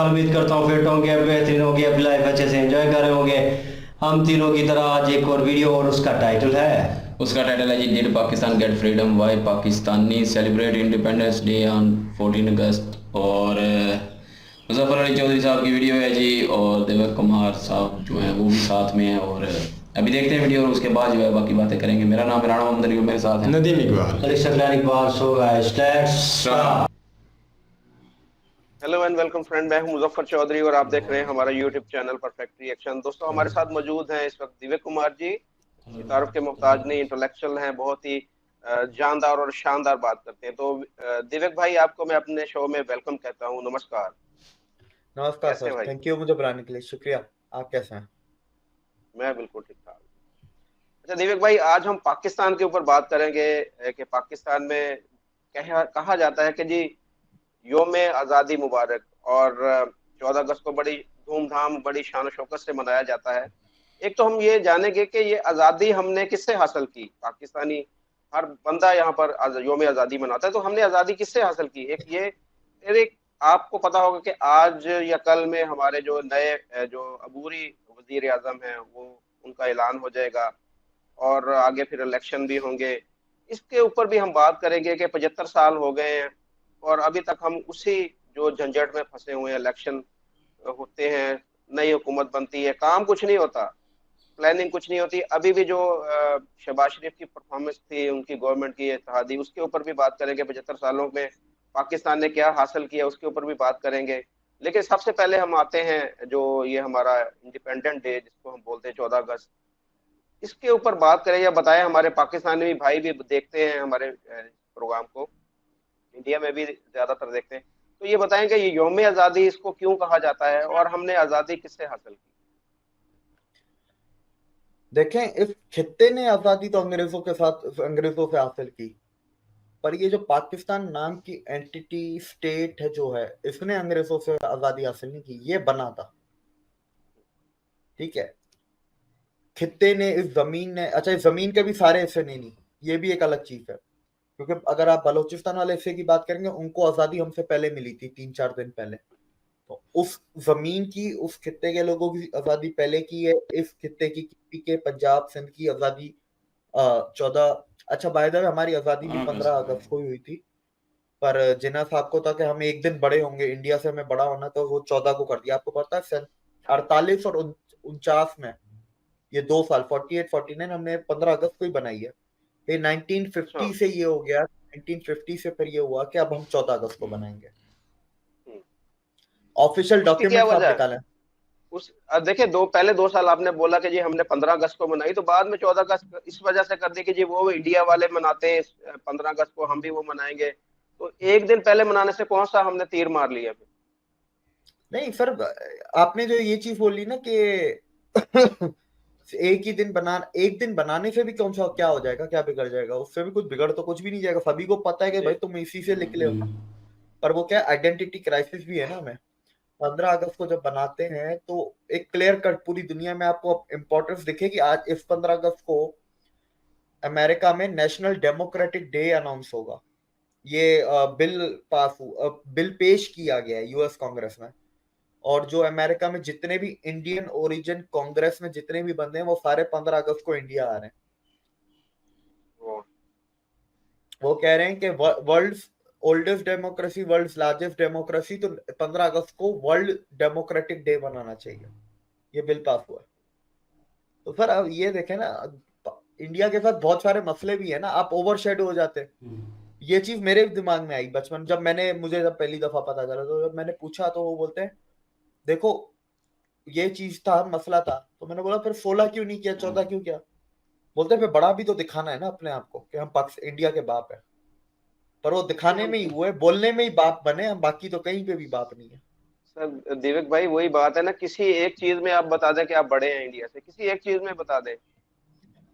नमस्कार। उम्मीद करता हूँ फिट होंगे, बेहतरीन होंगे, अपनी लाइफ अच्छे से एंजॉय कर रहे होंगे। हम तीनों की तरह आज एक और वीडियो, और उसका टाइटल है जी, did Pakistan get freedom, why Pakistani celebrate independence day on 14 August. और मुजफ्फर अली चौधरी साहब की वीडियो है जी, और देवक कुमार साहब जो हैं वो भी साथ में हैं। और अभी देखते हैं वीडियो, और उसके बाद जो है बाकी बातें करेंगे। मेरा नाम है राणा मोहम्मद अली, मेरे साथ हैं Nadeem Iqbal. So guys let's start. Hello and welcome friend, मैं हूं मुजफ्फर चौधरी और आप देख रहे हैं हमारा यूट्यूब चैनल परफेक्ट रिएक्शन। दोस्तों, हमारे साथ मौजूद हैं इस वक्त दिव्य कुमार जी। किसी तारुफ के मोहताज नहीं, इंटेलेक्चुअल हैं, बहुत ही जानदार और शानदार बात करते हैं। तो दिव्य भाई, आपको मैं अपने शो में वेलकम कहता हूं। नमस्कार। नमस्कार कैसे सर, हैं भाई? थैंक यू मुझे बुलाने के लिए, शुक्रिया। आप कैसे हैं? मैं बिल्कुल ठीक ठाक। अच्छा दिव्य भाई, आज हम पाकिस्तान के ऊपर बात करेंगे कि पाकिस्तान में कहा जाता है कि जी योम आज़ादी मुबारक, और 14 अगस्त को बड़ी धूमधाम, बड़ी शान शौकत से मनाया जाता है। एक तो हम ये जानेंगे कि ये आज़ादी हमने किससे हासिल की। पाकिस्तानी हर बंदा यहाँ पर योम आज़ादी मनाता है, तो हमने आज़ादी किससे हासिल की? एक ये, फिर एक आपको पता होगा कि आज या कल में हमारे जो नए जो अबूरी वजीर आजम हैं, वो उनका ऐलान हो जाएगा, और आगे फिर इलेक्शन भी होंगे। इसके ऊपर भी हम बात करेंगे कि 75 साल हो गए हैं और अभी तक हम उसी जो झंझट में फंसे हुए हैं। इलेक्शन होते हैं, नई हुकूमत बनती है, काम कुछ नहीं होता, प्लानिंग कुछ नहीं होती। अभी भी जो शहबाज शरीफ की परफॉर्मेंस थी, उनकी गवर्नमेंट की इत्तेहादी, उसके ऊपर भी बात करेंगे। 75 सालों में पाकिस्तान ने क्या हासिल किया, उसके ऊपर भी बात करेंगे। लेकिन सबसे पहले हम आते हैं जो ये हमारा इंडिपेंडेंट डे, जिसको हम बोलते हैं 14 अगस्त, इसके ऊपर बात करें या बताएं। हमारे पाकिस्तानी भाई भी देखते हैं हमारे प्रोग्राम को, इंडिया में भी ज्यादातर देखते हैं। तो ये बताएंगे ये योम आजादी इसको क्यों कहा जाता है, और हमने आजादी किससे हासिल की? देखें, इस खित्ते ने आजादी तो अंग्रेजों से हासिल की, पर ये जो पाकिस्तान नाम की एंटिटी स्टेट है जो है, इसने अंग्रेजों से आजादी हासिल नहीं की, ये बना था। ठीक है, खित्ते ने, इस जमीन ने, अच्छा इस जमीन के भी सारे हिस्से नहीं, ये भी एक अलग चीज है। क्योंकि अगर आप बलूचिस्तान वाले हिस्से की बात करेंगे, उनको आजादी हमसे पहले मिली थी, 3-4 दिन पहले। तो उस जमीन की, उस खित्ते के लोगों की आजादी पहले की है। इस खित्ते की के पंजाब सिंध की आजादी 14, अच्छा बाय द वे हमारी आजादी भी 15 अगस्त को ही हुई थी। पर जिन्ना साहब को था कि हम एक दिन बड़े होंगे, इंडिया से हमें बड़ा होना, तो वो 14 को कर दिया। आपको पता है सन 48 और 49 में, ये 2 साल 48-49 हमने 15 अगस्त को ही बनाई है। फिर अच्छा। 1950 से ये हो गया, 1950 से फिर ये हुआ कि अब हम 14 अगस्त को बनाएंगे। हम्म, ऑफिशियल उसकी क्या डॉक्यूमेंट्स आप वजह है? निकालें। उस देखिए, पहले 2 साल आपने बोला कि जी हमने 15 अगस्त को मनाई, तो बाद में 14 अगस्त इस वजह से कर दी कि जी वो इंडिया वाले मनाते हैं 15 अगस्त को, हम भी वो मनाएंगे। तो एक दिन पहले मनाने से कौन सा हमने तीर मार लिया फिर? नहीं सर, आपने जो ये चीज बोली ना कि एक दिन बनाने से भी कौन सा क्या हो जाएगा, क्या बिगड़ जाएगा? उससे भी कुछ बिगड़ तो कुछ भी नहीं जाएगा, सभी को पता है कि भाई जी। तुम इसी से निकले हो। पर वो क्या, आइडेंटिटी क्राइसिस भी है ना हमें। 15 अगस्त को जब बनाते हैं तो एक क्लियर कट पूरी दुनिया में आपको इम्पोर्टेंस दिखेगी। आज इस 15 अगस्त को अमेरिका में नेशनल डेमोक्रेटिक डे अनाउंस होगा। ये बिल पेश किया गया है यूएस कांग्रेस में। और जो अमेरिका में जितने भी इंडियन ओरिजिन कांग्रेस में जितने भी बंदे हैं, वो सारे 15 अगस्त को इंडिया आ रहे हैं। वो वो कह रहे हैं कि world oldest democracy, world largest democracy, तो 15 अगस्त को वर्ल्ड डेमोक्रेटिक डे बनाना चाहिए। ये बिल पास हुआ है। तो सर अब ये देखें ना, इंडिया के साथ बहुत सारे मसले भी है ना, आप ओवर शेडो हो जाते हैं। ये चीज मेरे दिमाग में आई बचपन, जब पहली दफा पता चला, तो जब मैंने पूछा तो वो बोलते हैं देखो, ये चीज था, मसला था। तो मैंने बोला फिर 16 क्यों नहीं किया, 14 क्यों किया? बोलते फिर बड़ा भी तो दिखाना है ना अपने आप को कि हम इंडिया के बाप है। पर वो नहीं, दिखाने हम में ही हुए, बोलने में ही बाप बने हम, बाकी तो कहीं पे भी बाप नहीं है। सर दीपक भाई, वही बात है ना, किसी एक चीज में आप बता दें कि आप बड़े हैं इंडिया से, किसी एक चीज में बता दें।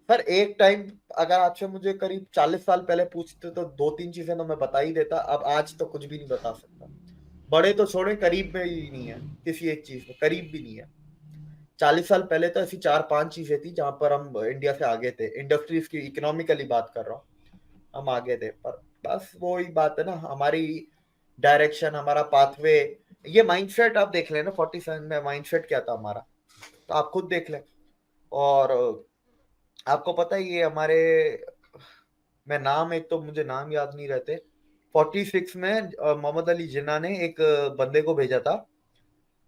पर एक टाइम, अगर आपसे मुझे करीब 40 साल पहले पूछते तो 2-3 चीजें तो मैं बता ही देता। अब आज तो कुछ भी नहीं बता सकता। बड़े तो छोड़े, करीब में ही नहीं है, किसी एक चीज में करीब भी नहीं है। 40 साल पहले तो ऐसी 4-5 चीजें थी जहां पर हम इंडिया से आगे थे, इंडस्ट्रीज की, इकोनॉमिकली बात कर रहा हूँ, हम आगे थे। पर बस वही बात है ना, हमारी डायरेक्शन, हमारा पाथवे ये माइंडसेट आप देख लेना 47 में माइंडसेट क्या था हमारा, तो आप खुद देख लें। और आपको पता है ये हमारे, मैं नाम, एक तो मुझे नाम याद नहीं रहते, 46 में मोहम्मद अली जिन्ना ने एक बंदे को भेजा था,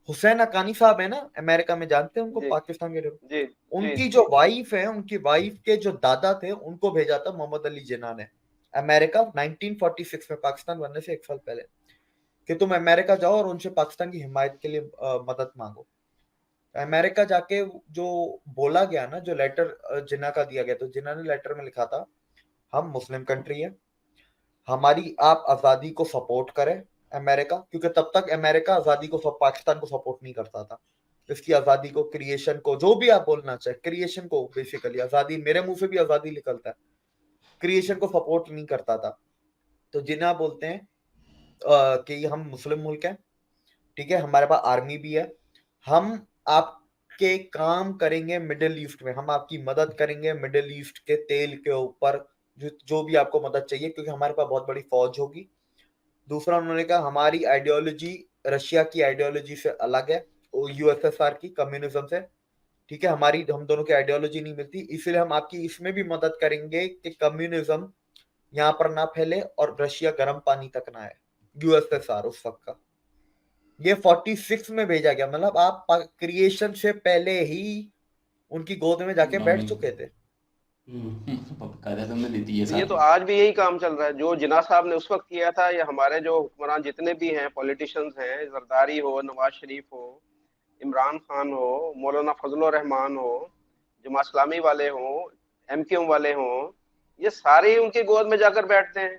हुसैन हक्कानी साहब है ना अमेरिका में, जानते हैं उनको, जी पाकिस्तान के लोग। जी जी उनकी जो जी वाइफ है, उनकी वाइफ के जो दादा थे, उनको भेजा था मोहम्मद अली जिन्ना ने अमेरिका 1946 में, पाकिस्तान बनने से 1 साल पहले, कि तुम अमेरिका जाओ और उनसे पाकिस्तान की हिमायत के लिए मदद मांगो। अमेरिका जाके जो बोला गया ना, जो लेटर जिन्ना का दिया गया, तो जिन्ना ने लेटर में लिखा था, हम मुस्लिम कंट्री है, हमारी आप आजादी को सपोर्ट करें अमेरिका, क्योंकि तब तक अमेरिका आजादी को, पाकिस्तान को सपोर्ट नहीं करता था, इसकी आजादी को, क्रिएशन को, जो भी आप बोलना चाहे, क्रिएशन को, बेसिकली आजादी, मेरे मुंह से भी आजादी निकलता है, क्रिएशन को सपोर्ट नहीं करता था। तो जिन्ना बोलते हैं कि हम मुस्लिम मुल्क हैं, ठीक है, हमारे पास आर्मी भी है, हम आपके काम करेंगे मिडिल ईस्ट में, हम आपकी मदद करेंगे मिडिल ईस्ट के तेल के ऊपर, जो भी आपको मदद चाहिए, क्योंकि हमारे पास बहुत बड़ी फौज होगी। दूसरा उन्होंने कहा हमारी आइडियोलॉजी रशिया की आइडियोलॉजी से अलग है, यूएसएसआर की, कम्युनिज्म से, ठीक है, हमारी, हम दोनों की आइडियोलॉजी नहीं मिलती, इसलिए हम आपकी इसमें भी मदद करेंगे कि कम्युनिज्म यहाँ पर ना फैले और रशिया गर्म पानी तक ना आए, यूएसएसआर उस वक्त का। ये 46 में भेजा गया, मतलब आप क्रिएशन से पहले ही उनकी गोद में जाके बैठ चुके थे। कायदा तुमने दी थी ये ये साथ तो में। आज भी यही काम चल रहा है जो जिन्ना साहब ने उस वक्त किया था। ये हमारे जो हुक्मरान जितने भी हैं, पॉलिटिशियंस हैं, जरदारी हो, नवाज शरीफ हो, इमरान खान हो, मौलाना फजल रहमान हो, जमात इस्लामी वाले हो, एमक्यूएम वाले हो, ये सारे ही उनकी गोद में जाकर बैठते हैं।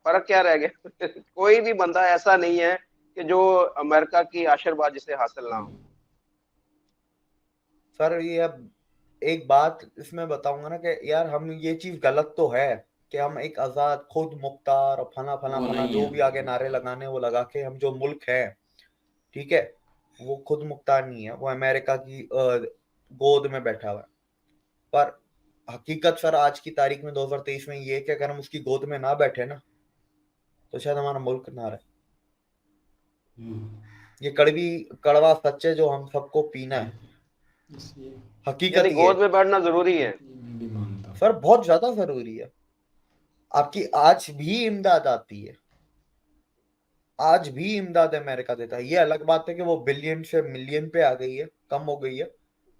फर्क क्या रह गया? कोई भी बंदा ऐसा नहीं है कि जो अमेरिका की आशीर्वाद जिसे हासिल ना हो। सर ये अब एक बात इसमें बताऊंगा ना कि यार, हम ये चीज गलत तो है कि हम एक आजाद, खुद मुख्तार और फला फला वो फला नहीं जो है। भी आगे नारे लगाने वो लगा के, हम जो मुल्क है, ठीक है, वो खुद मुख्तार नहीं है, वो अमेरिका की गोद में बैठा हुआ है। पर हकीकत सर आज की तारीख में 2023 में ये है कि अगर हम उसकी गोद में ना बैठे ना, तो शायद हमारा मुल्क ना रहे। ये कड़वी, कड़वा सच है जो हम सबको पीना है, इसलिए हकीकत यानी ये गोद है। में बैठना जरूरी है। मैं भी मानता हूँ। सर बहुत ज्यादा जरूरी है। आपकी आज भी इमदाद आती है, आज भी इमदाद अमेरिका देता है। ये अलग बात है कि वो बिलियन से मिलियन पे आ गई है, कम हो गई है,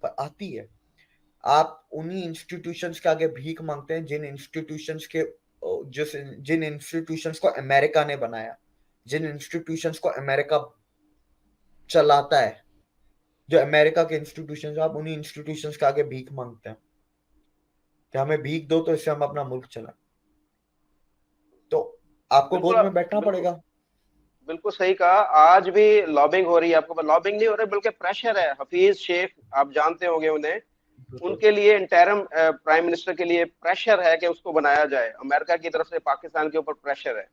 पर आती है। आप उन्हीं इंस्टीट्यूशंस के आगे भीख मांगते हैं जिन इंस्टीट्यूशंस के, जिन इंस्टीट्यूशंस को अमेरिका ने बनाया, जिन इंस्टीट्यूशंस को अमेरिका चलाता है, जो अमेरिका के इंस्टीट्यूशंस, आप उन्हीं इंस्टीट्यूशंस के आगे भीख मांगते हैं कि हमें भीख दो तो इससे हम अपना मुल्क चलाएं। तो आपको बिल्कुल गोद में बैठना बिल्कुल पड़ेगा। बिल्कुल सही कहा। आज भी लॉबिंग हो रही है, आपको लॉबिंग नहीं हो रही बल्कि प्रेशर है। हफीज शेख, आप जानते होंगे उन्हें, बिल्कुल। उनके लिए इंटरिम प्राइम मिनिस्टर के लिए प्रेशर है कि उसको बनाया जाए। अमेरिका की तरफ से पाकिस्तान के ऊपर प्रेशर है।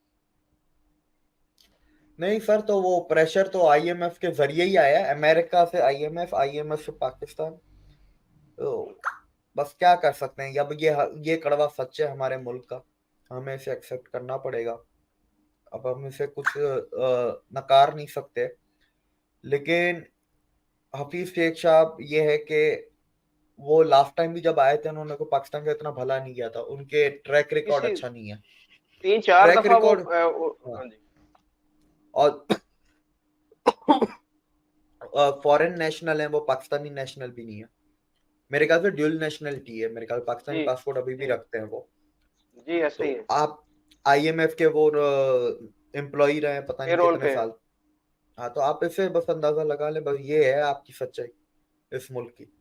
नहीं सर, तो वो प्रेशर तो आईएमएफ के जरिए ही आया है, अमेरिका से आईएमएफ, आईएमएफ से पाकिस्तान। तो बस क्या कर सकते हैं, अब ये कड़वा सच है हमारे मुल्क का, हमें इसे एक्सेप्ट करना पड़ेगा। अब हम इसे कुछ नकार नहीं सकते। लेकिन हफीज शेख साहब ये है कि वो लास्ट टाइम भी जब आए थे, उन्होंने को पाकिस्तान का इतना भला नहीं किया था, उनके ट्रैक रिकॉर्ड इसी अच्छा नहीं है। 3-4 ट्रैक दफा वो रिकॉर्ड, हाँ, हाँ जी। और फॉरेन नेशनल है, वो पाकिस्तानी नेशनल भी नहीं है। मेरे ख्याल से ड्यूल नेशनलिटी है, मेरे ख्याल पाकिस्तानी जी पासपोर्ट अभी भी जी रखते हैं वो। जी ऐसे तो ही है। आप आईएमएफ के वो एम्प्लॉय रहे पता नहीं पेरोल कितने पे। साल। हाँ, तो आप इससे बस अंदाजा लगा ले, बस ये है आपकी सच्चाई इस मुल्क की।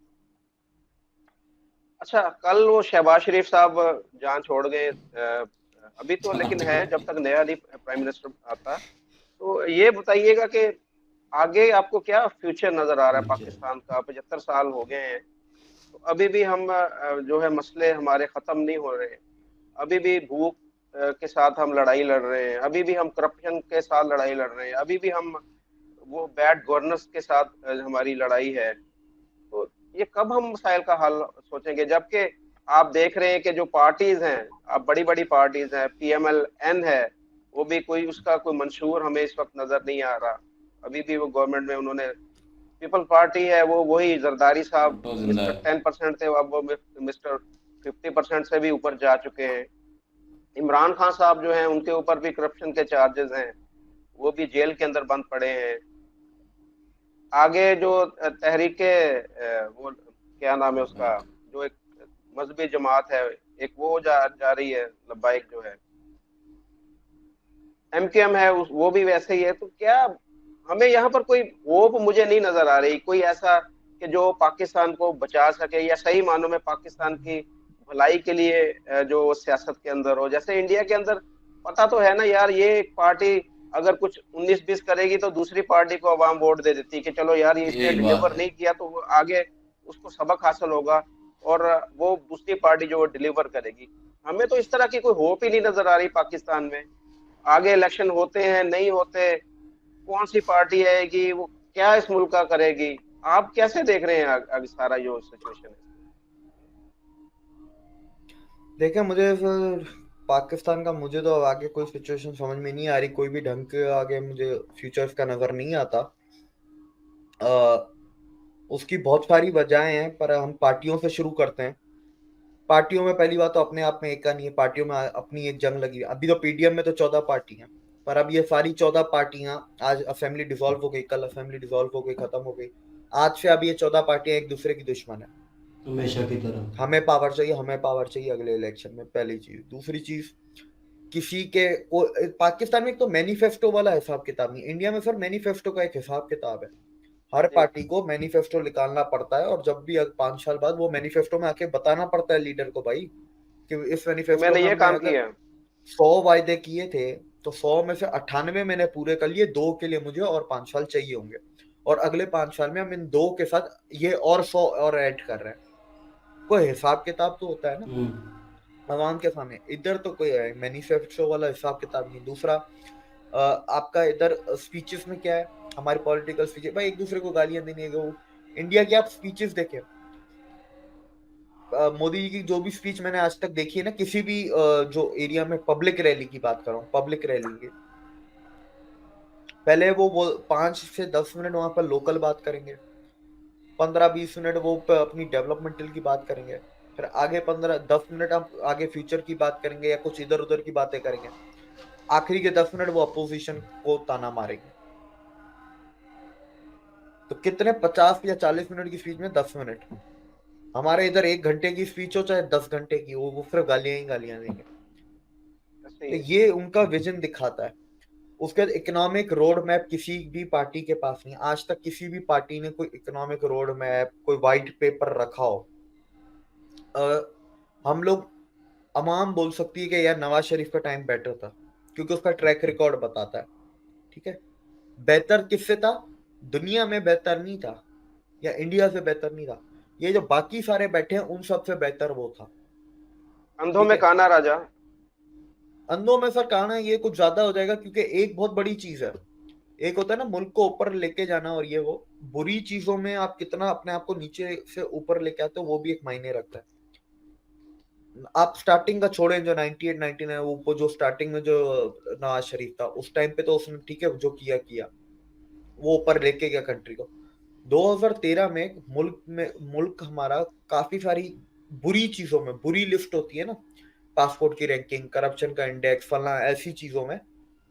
अच्छा, कल वो शहबाज शरीफ साहब जान छोड़ गए। अभी तो लेकिन है, जब तक नया नहीं प्राइम मिनिस्टर आता। तो ये बताइएगा कि आगे आपको क्या फ्यूचर नजर आ रहा है पाकिस्तान का? 75 साल हो गए हैं, तो अभी भी हम जो है मसले हमारे खत्म नहीं हो रहे। अभी भी भूख के साथ हम लड़ाई लड़ रहे हैं, अभी भी हम करप्शन के साथ लड़ाई लड़ रहे हैं, अभी भी हम वो बैड गवर्नेंस के साथ हमारी लड़ाई है। तो ये कब हम मसाइल का हल सोचेंगे? जबकि आप देख रहे हैं कि जो पार्टीज हैं, आप बड़ी बड़ी पार्टीज हैं, पीएमएल एन है, वो भी कोई उसका कोई मंशूर हमें इस वक्त नजर नहीं आ रहा। अभी भी वो गवर्नमेंट में उन्होंने, पीपल पार्टी है वो, वही जरदारी साहब तो जिंदा मिस्टर है। 10% थे, अब वो मिस्टर 50% से भी ऊपर जा चुके हैं। इमरान खान साहब जो हैं उनके ऊपर भी करप्शन के चार्जेस हैं, वो भी जेल के अंदर बंद पड़े हैं। आगे जो तहरीके वो क्या नाम है उसका, जो एक मजहबी जमात है, एक वो जा रही है, लब्बाइक जो है, एमकेएम है, वो भी वैसे ही है। तो क्या हमें यहाँ पर कोई होप मुझे नहीं नजर आ रही, कोई ऐसा कि जो पाकिस्तान को बचा सके, या सही मानों में पाकिस्तान की भलाई के लिए जो सियासत के अंदर हो। जैसे इंडिया के अंदर पता तो है ना यार, ये एक पार्टी अगर कुछ 19-20 करेगी तो दूसरी पार्टी को अवाम वोट दे देती है कि चलो यार, ये इसने यही बात डिलीवर है। नहीं किया तो वो आगे उसको सबक हासिल होगा, और वो दूसरी पार्टी जो डिलीवर करेगी। हमें तो इस तरह की कोई होप ही नहीं नजर आ रही पाकिस्तान में। आगे इलेक्शन होते हैं नहीं होते, कौन सी पार्टी आएगी, वो क्या इस मुल्क का करेगी। आप कैसे देख रहे हैं आगे सारा जो सिचुएशन है? देखिए मुझे सर, पाकिस्तान का मुझे तो अब आगे कोई सिचुएशन समझ में नहीं आ रही, कोई भी ढंग के आगे मुझे फ्यूचर्स का नजर नहीं आता। अ, उसकी बहुत सारी वजहें हैं, पर हम पार्टियों से शुरू करते हैं। पार्टियों में पहली बात तो अपने आप में एका नहीं है, पार्टियों में अपनी एक जंग लगी है। अभी तो पीडीएम में तो 14 पार्टी हैं, पर अब ये सारी 14 पार्टियां, आज असेंबली डिसॉल्व हो गई, कल असेंबली डिसॉल्व हो गई, खत्म हो गई। आज से अब ये 14 पार्टियां एक दूसरे की दुश्मन है। हमेशा की तरह। हमें पावर चाहिए, हमें पावर चाहिए अगले इलेक्शन में, पहली चीज। दूसरी चीज, किसी के को पाकिस्तान में एक तो मैनिफेस्टो वाला हिसाब किताब नहीं, इंडिया में सर मैनिफेस्टो का एक हिसाब किताब है। हर जी, पार्टी को मैनिफेस्टो निकालना पड़ता है, और जब भी 5 साल बाद वो मैनिफेस्टो में आके बताना पड़ता है लीडर को, भाई कि इस कि मैनिफेस्टो मैंने में ये हमने काम अगर किया। 100 वायदे किए थे, तो 100 में से 98 मैंने पूरे कर लिए, 2 के लिए मुझे और 5 साल चाहिए होंगे, और अगले 5 साल में हम इन 2 के साथ ये और 100 और ऐड कर रहे हैं। कोई हिसाब किताब तो होता है ना आवाम के सामने। इधर तो कोई मैनिफेस्टो वाला हिसाब किताब नहीं। दूसरा, आपका इधर स्पीचेस में क्या है, हमारे पॉलिटिकल स्पीचेस भाई एक दूसरे को गालियां देने है। वो इंडिया की आप स्पीचेस देखें, मोदी जी की जो भी स्पीच मैंने आज तक देखी है ना, किसी भी जो एरिया में पब्लिक रैली की बात कर रहा हूँ, पब्लिक रैली की, पहले वो 5 से 10 मिनट वहां पर लोकल बात करेंगे, 15-20 मिनट वो अपनी डेवलपमेंटल की बात करेंगे, फिर आगे 15-10 मिनट हम आगे फ्यूचर की बात करेंगे या कुछ इधर उधर की बातें करेंगे, आखिरी के 10 मिनट वो अपोजिशन को ताना मारेंगे। तो कितने 50 या 40 मिनट की स्पीच में 10 मिनट। हमारे इधर 1 घंटे की स्पीच हो चाहे 10 घंटे की, वो सिर्फ गालियां ही गालियां देंगे। ऐसे तो ही है। ये उनका विजन दिखाता है। उसके बाद इकोनॉमिक रोड मैप किसी भी पार्टी के पास नहीं, आज तक किसी भी पार्टी ने कोई इकोनॉमिक रोड मैप, कोई व्हाइट पेपर रखा हो। अ, हम लोग, अवाम बोल सकती है कि यार नवाज शरीफ का टाइम बेटर था, क्योंकि उसका ट्रैक रिकॉर्ड बताता है। ठीक है, बेहतर किससे था? दुनिया में बेहतर नहीं था, या इंडिया से बेहतर नहीं था। ये जो बाकी सारे बैठे हैं उन सबसे बेहतर वो था। अंधों ठीक में है, काना राजा। अंधों में सर कहना ये कुछ ज्यादा हो जाएगा, क्योंकि एक बहुत बड़ी चीज है, एक होता है ना मुल्क को ऊपर लेके जाना, और ये वो बुरी चीजों में आप कितना अपने आप को नीचे से ऊपर लेके आते हो, वो भी एक मायने रखता है। आप स्टार्टिंग का छोड़ें, जो 98 99 वो जो स्टार्टिंग में जो नवाज शरीफ था उस टाइम पे, तो उसने ठीक है जो किया किया, वो ऊपर लेके गया कंट्री को। 2013 में मुल्क हमारा काफी सारी बुरी चीजों में, बुरी लिस्ट होती है ना, पासपोर्ट की रैंकिंग, करप्शन का इंडेक्स, फला ऐसी चीजों में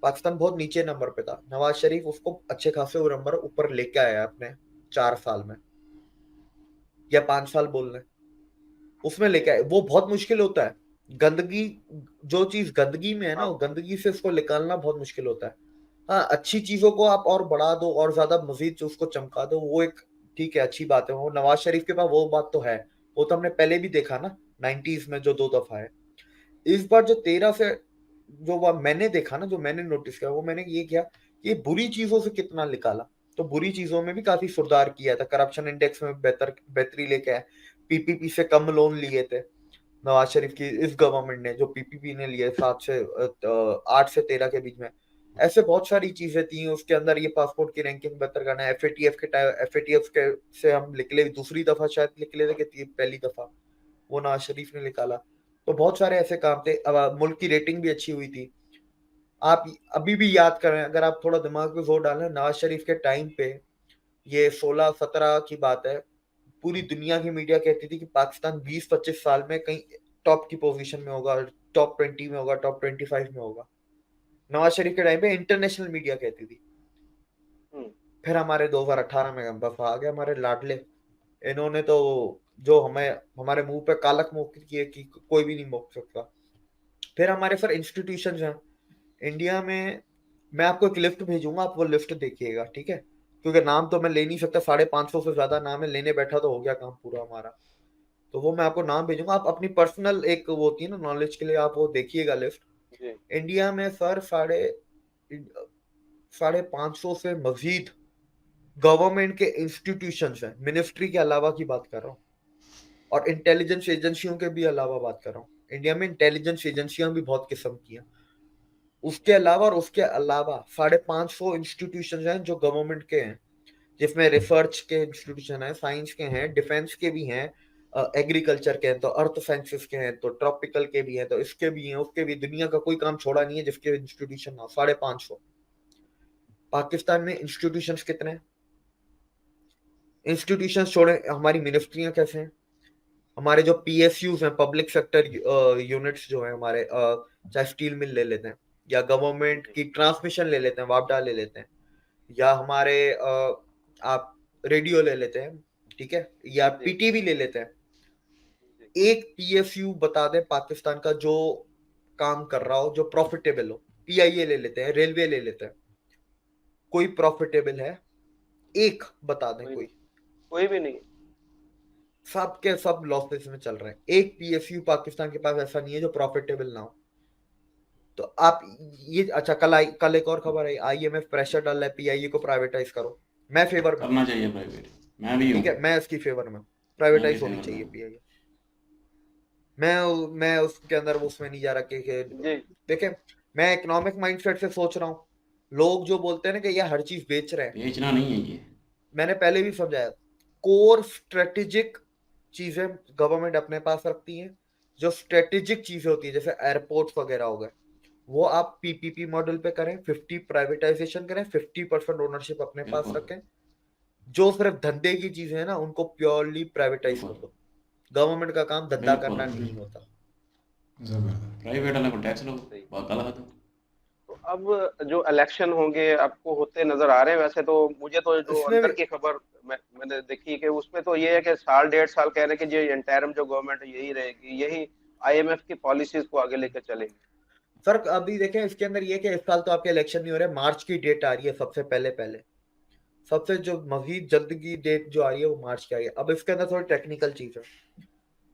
पाकिस्तान बहुत नीचे नंबर पे था। नवाज शरीफ उसको अच्छे खासे वो नंबर ऊपर लेके आया अपने 4 साल में, या 5 साल बोल रहे हैं, उसमें जी, लेके आए। वो बहुत मुश्किल होता है, गंदगी, जो चीज गंदगी में है ना, वो आप गंदगी से उसको निकालना बहुत मुश्किल होता है। हाँ, अच्छी चीजों को आप और बढ़ा दो और ज्यादा मजीद उसको चमका दो, वो एक ठीक है, अच्छी बात है। वो नवाज शरीफ के पास वो बात तो है, वो तो हमने पहले भी देखा ना, 90s में जो 2 दफा है। इस बार जो 13 से जो मैंने देखा ना, जो मैंने नोटिस किया, वो मैंने ये किया कि ये बुरी चीजों से कितना निकाला। तो बुरी चीजों में भी काफी सुधार किया था, करप्शन इंडेक्स में बेहतरी लेके आया, पीपीपी से कम लोन लिए थे नवाज शरीफ की इस गवर्नमेंट ने, जो पीपीपी ने लिए 8 से 13 के बीच में। ऐसे बहुत सारी चीजें थी उसके अंदर। ये पासपोर्ट की रैंकिंग बेहतर करना, एफएटीएफ के से हम निकले दूसरी दफा, शायद निकले थे कि पहली दफा, वो नवाज शरीफ ने निकाला। तो बहुत सारे ऐसे काम थे। अब मुल्क की रेटिंग भी अच्छी हुई थी। आप अभी भी याद करें, अगर आप थोड़ा दिमाग पे जोर डालें, नवाज शरीफ के टाइम पे, ये 16-17 की बात है, पूरी दुनिया की मीडिया कहती थी कि पाकिस्तान 20-25 साल में कहीं टॉप की पोजीशन में होगा, टॉप 20 में होगा, टॉप 25 में होगा। नवाज शरीफ के टाइम पे इंटरनेशनल मीडिया कहती थी। हम्म, फिर हमारे 2018 में बस आ गए हमारे लाडले, इन्होंने तो जो हमें हमारे मुंह पे कालक मुंह किए कि कोई भी नहीं मोक सकता। फिर हमारे सर इंस्टीट्यूशंस हैं इंडिया में। मैं आपको एक लिस्ट भेजूंगा, आप वो लिस्ट देखिएगा, ठीक है? क्योंकि नाम तो मैं ले नहीं सकता, 550 से ज्यादा नाम है, लेने बैठा तो हो गया काम पूरा हमारा। तो वो मैं आपको नाम भेजूंगा, आप अपनी पर्सनल एक वो होती है ना नॉलेज के लिए, आप वो देखिएगा लिस्ट। जी इंडिया में सर 550 से मजीद गवर्नमेंट के इंस्टीट्यूशंस हैं, मिनिस्ट्री के अलावा की बात कर रहा हूँ, और इंटेलिजेंस एजेंसियों के भी अलावा बात कर रहा हूँ। इंडिया में इंटेलिजेंस एजेंसियां भी बहुत किस्म की हैं। उसके अलावा, और उसके अलावा 550 इंस्टीट्यूशन हैं जो गवर्नमेंट के हैं, जिसमें रिसर्च के इंस्टीट्यूशन हैं, साइंस के हैं, डिफेंस के भी हैं, एग्रीकल्चर के हैं, तो अर्थ साइंसेस के हैं, तो ट्रॉपिकल के भी हैं, तो इसके भी हैं, उसके भी। दुनिया का कोई काम छोड़ा नहीं है जिसके इंस्टीट्यूशन ना हो। 550। पाकिस्तान में इंस्टीट्यूशंस कितने हैं? इंस्टीट्यूशंस छोड़े, हमारी मिनिस्ट्रियां कैसे हैं? हमारे जो पीएसयूज हैं, पब्लिक सेक्टर यूनिट्स जो हैं हमारे, चाहे स्टील मिल ले लेते हैं, या गवर्नमेंट जी की ट्रांसमिशन ले लेते हैं, वापडा ले लेते हैं, या हमारे आप रेडियो ले लेते हैं, ठीक है, या जी पीटीवी ले लेते हैं। जी एक पीएसयू बता दें पाकिस्तान का जो काम कर रहा हो, जो प्रॉफिटेबल हो। पीआईए ले लेते हैं, रेलवे ले लेते हैं, कोई प्रॉफिटेबल है? एक बता दें कोई कोई। कोई भी नहीं। सब के सब लॉसेस में चल रहे हैं। एक पीएसयू पाकिस्तान के पास ऐसा नहीं है जो प्रॉफिटेबल ना हो। तो आप ये, अच्छा, कल एक और खबर आई, आईएमएफ प्रेशर डाल रहा है पीआईए को प्राइवेटाइज करो। मैं फेवर में हूँ, करना चाहिए प्राइवेट, मैं भी हूँ। ठीक है, मैं इसकी फेवर में हूँ, मैं भी प्राइवेटाइज होनी फेवर में चाहिए हूँ। पीआईए। मैं उसके अंदर उसमें नहीं जा रहा कि जी देखें, मैं इकोनॉमिक माइंडसेट से सोच रहा हूँ। लोग जो बोलते हैं ना कि ये हर चीज बेच रहे हैं, बेचना नहीं है ये। मैंने पहले भी समझाया, कोर स्ट्रेटेजिक चीजें गवर्नमेंट अपने पास रखती है। जो स्ट्रेटेजिक चीजें होती है जैसे एयरपोर्ट्स वगैरह हो गए, वो आप पीपीपी मॉडल पे करें, 50 प्राइवेटाइजेशन करें, 50% ओनरशिप अपने पास बिल्कुल रखें। जो सिर्फ धंधे की चीजें हैं ना, उनको प्योरली प्राइवेटाइज बिल्कुल कर दो। गवर्नमेंट का काम धंधा बिल्कुल। करना नहीं होता। प्राइवेट वाले को टैक्स लो, सही। बहुत गलत है। तो अब जो इलेक्शन होंगे आपको होते नजर आ रहे हैं, वैसे तो मुझे तो जो इसमें भी अंदर की खबर मैंने देखी कि उसमें तो ये है कि साल 1.5 साल कह रहे हैं कि जो इंटरिम जो गवर्नमेंट यही रहेगी, यही आईएमएफ की पॉलिसीज को आगे लेकर चलेगी। सर अभी देखें, इसके अंदर ये कि इस साल तो आपके इलेक्शन नहीं हो रहे, मार्च की डेट आ रही है सबसे पहले पहले। सबसे जो मजीद जल्द की डेट जो आ रही है वो मार्च की आ रही है। अब इसके अंदर थोड़ी टेक्निकल चीज है।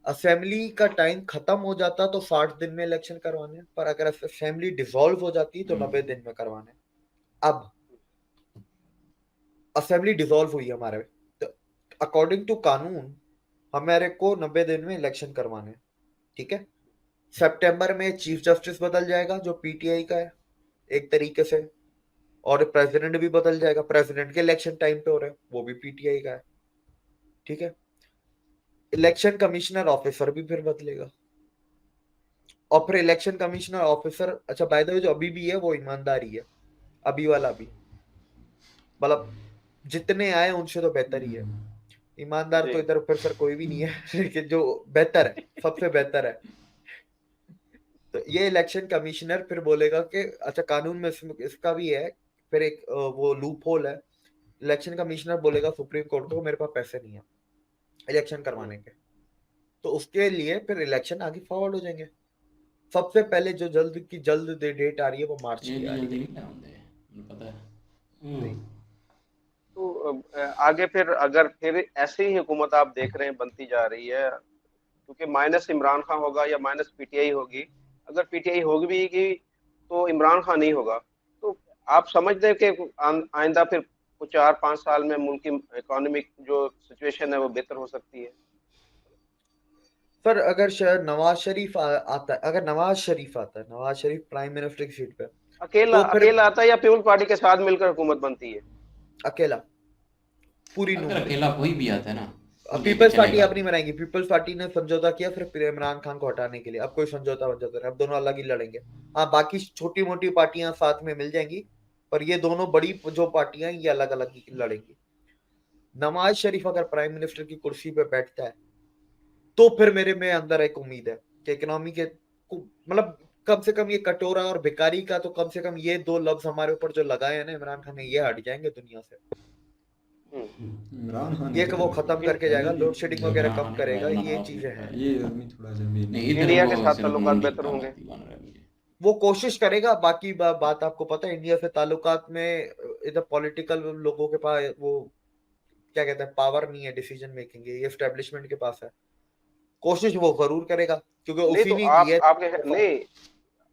असेंबली का टाइम खत्म हो जाता तो 60 दिन में इलेक्शन करवाने हैं, पर अगर असेंबली डिसॉल्व हो जाती तो 90 दिन में करवाने हैं। अब असेंबली डिसॉल्व हुई हमारे, तो अकॉर्डिंग टू कानून हमारे को 90 दिन में इलेक्शन करवाने हैं, ठीक है? सितंबर में चीफ जस्टिस बदल जाएगा जो पीटीआई का है एक तरीके से, और प्रेसिडेंट भी बदल जाएगा। प्रेसिडेंट के इलेक्शन टाइम पे हो रहे हैं, वो भी पीटीआई का है, ठीक है? इलेक्शन कमिश्नर ऑफिसर भी फिर बदलेगा, और फिर इलेक्शन कमिश्नर ऑफिसर, अच्छा बाय द वे, जो अभी भी है वो ईमानदारी है, अभी वाला भी, मतलब जितने आए उनसे तो बेहतर ही है। ईमानदार जी तो इधर फिर सर कोई भी नहीं है लेकिन जो बेहतर है, सबसे बेहतर है। तो ये इलेक्शन कमिश्नर फिर बोलेगा कि, अच्छा कानून में इसका भी है, फिर एक वो लूप होल है। इलेक्शन कमिश्नर बोलेगा सुप्रीम कोर्ट को मेरे पास पैसे नहीं है इलेक्शन करवाने के, तो उसके लिए फिर इलेक्शन आगे फॉरवर्ड हो जाएंगे। सबसे पहले जो जल्द की जल्द डेट आ रही है वो मार्च ये की आ इतनी रही जल्दी है। नहीं लाऊंगे, मुझे पता है। सही। तो आगे फिर अगर फिर ऐसी ही हुकूमत आप देख रहे हैं बनती जा रही है, क्योंकि माइनस इमरान खान होगा या माइनस पीटीआई होगी, अगर पीटीआई होगी भी की तो इमरान खान नहीं होगा, तो आप समझते हैं कि आइंदा फिर कुछ 4-5 साल में मुल्क की इकोनॉमिक जो सिचुएशन है वो बेहतर हो सकती है? सर अगर नवाज शरीफ आता है, अगर नवाज शरीफ आता है, नवाज शरीफ प्राइम मिनिस्टर की सीट पे, अकेला तो फिर अकेला आता है या पीपल पार्टी के साथ मिलकर हुकूमत बनती है? अकेला, पूरी नून अगर लीग। अकेला कोई भी आता है ना, पीपल्स पार्टी अब नहीं बनाएंगी। पीपल्स पार्टी ने समझौता किया सिर्फ इमरान खान को हटाने के लिए, अब कोई समझौता नहीं, अब दोनों अलग ही लड़ेंगे। हाँ, बाकी छोटी मोटी पार्टियां साथ में मिल जाएंगी, पर ये दोनों बड़ी जो पार्टियां ये अलग अलग ही लड़ेंगी। नवाज शरीफ अगर प्राइम मिनिस्टर की कुर्सी पे बैठता है तो फिर मेरे में अंदर एक उम्मीद है कि इकोनॉमी के मतलब कम से कम ये कटोरा और भिखारी का तो कम से कम ये दो लफ्ज हमारे ऊपर जो लगाए हैं ना इमरान खान ने, ये हट जाएंगे दुनिया से। इमरान खान ये कि वो खत्म करके जाएगा, लोड शेडिंग वगैरह कम करेगा, ये चीजें हैं। ये आदमी थोड़ा सा भी नहीं, इधर इंडिया वो के साथ सिर्फ ताल्लुकात मुंडी बेहतर होंगे। बन रहा है मुझे। वो कोशिश करेगा। बाकी बात आपको पता है, इंडिया से ताल्लुकात में इधर पॉलिटिकल लोगों के पास वो क्या कहते हैं, पावर नहीं है डिसीजन मेकिंग, ये एस्टेब्लिशमेंट के पास है। कोशिश वो जरूर करेगा क्योंकि नहीं उसी तो ने आप की है। आपके नहीं,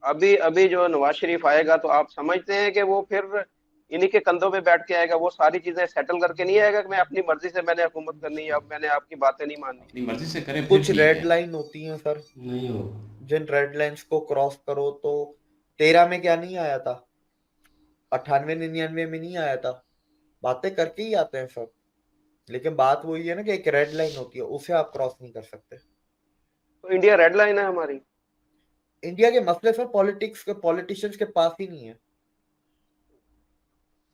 अभी अभी जो नवाज शरीफ आएगा तो आप समझते हैं कि वो फिर इन्हीं के कंधों पे बैठ के आएगा, वो सारी चीजें सेटल करके नहीं आएगा कि मैं अपनी मर्जी से मैंने हुकूमत करनी है, अब मैंने आपकी बातें नहीं माननी। अपनी मर्जी से करे फिर कुछ ठीक रेड है। लाइन होती हैं सर, नहीं हो जिन रेड लाइंस को क्रॉस करो तो 13 में क्या नहीं आया था, 98 99 में नहीं आया था, बातें करके ही आते हैं सब। लेकिन बात वही है ना कि एक रेड लाइन होती है, उसे आप क्रॉस नहीं कर सकते। तो इंडिया रेड लाइन है हमारी। इंडिया के मसले सर पॉलिटिक्स के पॉलिटिशियंस के पास ही नहीं है,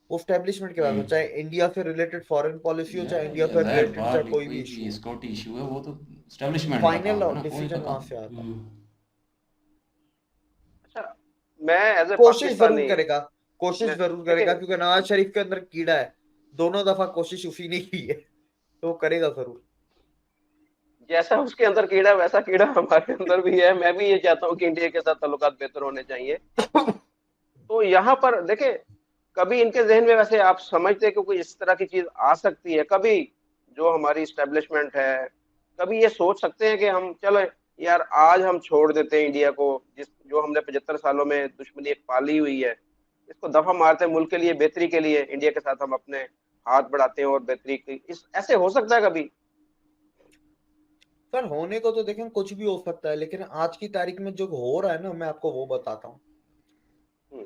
वो एस्टेब्लिशमेंट के पास है। चाहे इंडिया से रिलेटेड फॉरेन पॉलिसी हो, चाहे इंडिया से रिलेटेड चाहे कोई भी इशू, सिक्योरिटी इशू है वो तो एस्टेब्लिशमेंट का फाइनल काम है ना, कोई डिसीजन पता वहां से आता है। अच्छा, मैं एज ए कोशिश जरूर पाकिस्तानी करेगा, कोशिश मैं- जरूर करेगा, देखिए, क्योंकि नवाज शरीफ के अंदर कीड़ा है, दोनों दफा कोशिश उसी ने की है, तो वो करेगा जरूर। जैसा उसके अंदर कीड़ा वैसा कीड़ा हमारे अंदर भी है। मैं भी ये चाहता हूँ कि इंडिया के साथ ताल्लुकात बेहतर होने चाहिए। तो यहाँ पर देखे, कभी इनके जहन में वैसे आप समझते हैं कि कोई इस तरह की चीज आ सकती है कभी, जो हमारी इस्टेब्लिशमेंट है, कभी ये सोच सकते हैं कि हम चलो यार आज हम छोड़ देते हैं इंडिया को, जिस जो हमने 75 सालों में दुश्मनी एक पाली हुई है, इसको दफा मारते हैं, मुल्क के लिए बेहतरी के लिए इंडिया के साथ हम अपने हाथ बढ़ाते हैं और बेहतरी की इस ऐसे हो सकता है कभी? सर होने को तो देखें कुछ भी हो सकता है, लेकिन आज की तारीख में जो हो रहा है ना, मैं आपको वो बताता हूँ।